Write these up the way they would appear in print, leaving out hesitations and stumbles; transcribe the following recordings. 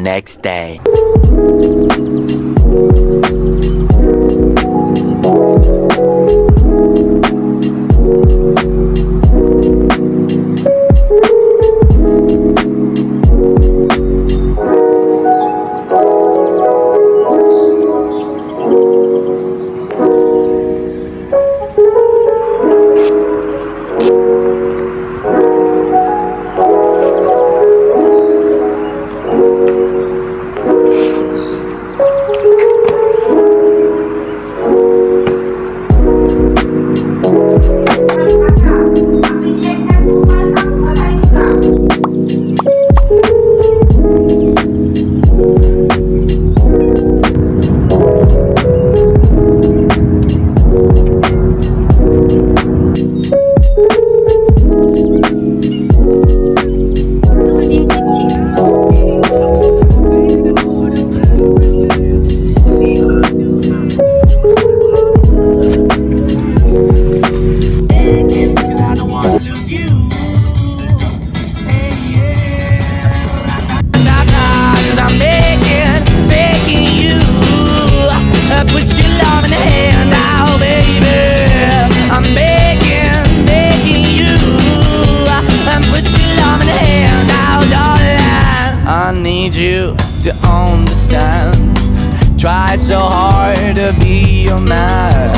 next day. You to understand. Try so hard to be your man,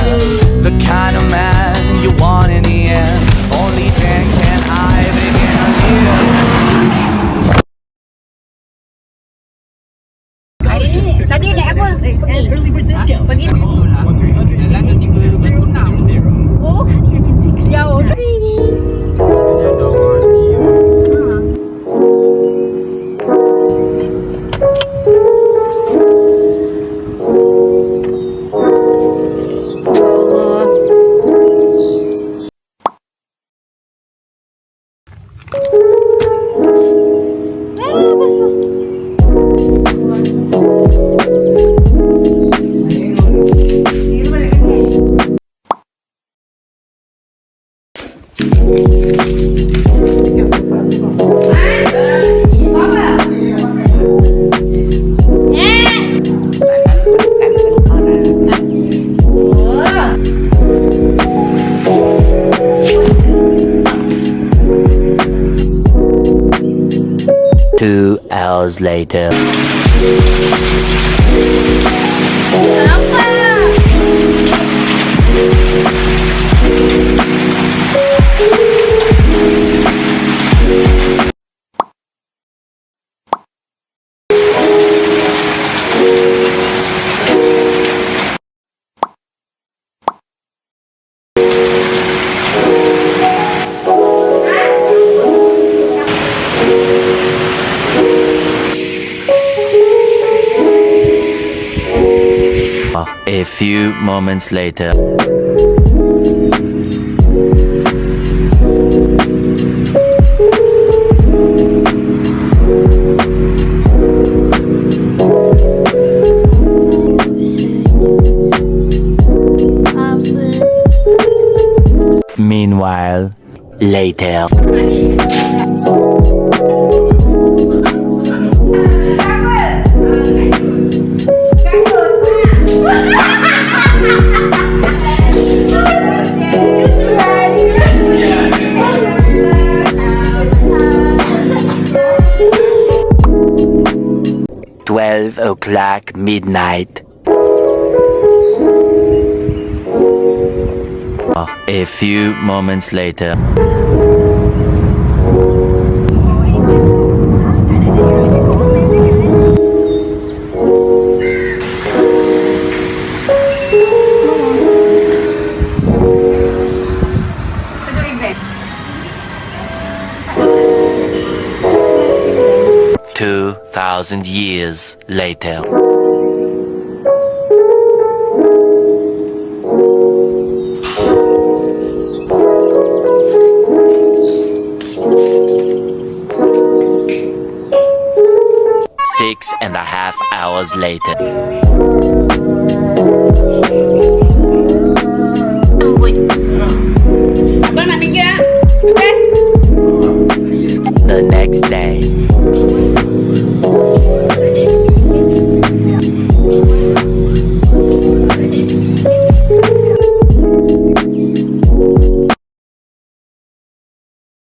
the kind of man you want in the end. Only then can I begin here. Hari ni tadi naik apa? Pergi. Oh, jauh. Two hours later. A few moments later. Meanwhile, later. 12 o'clock midnight. A few moments later. Two 2,000 years later. Six and a half hours later.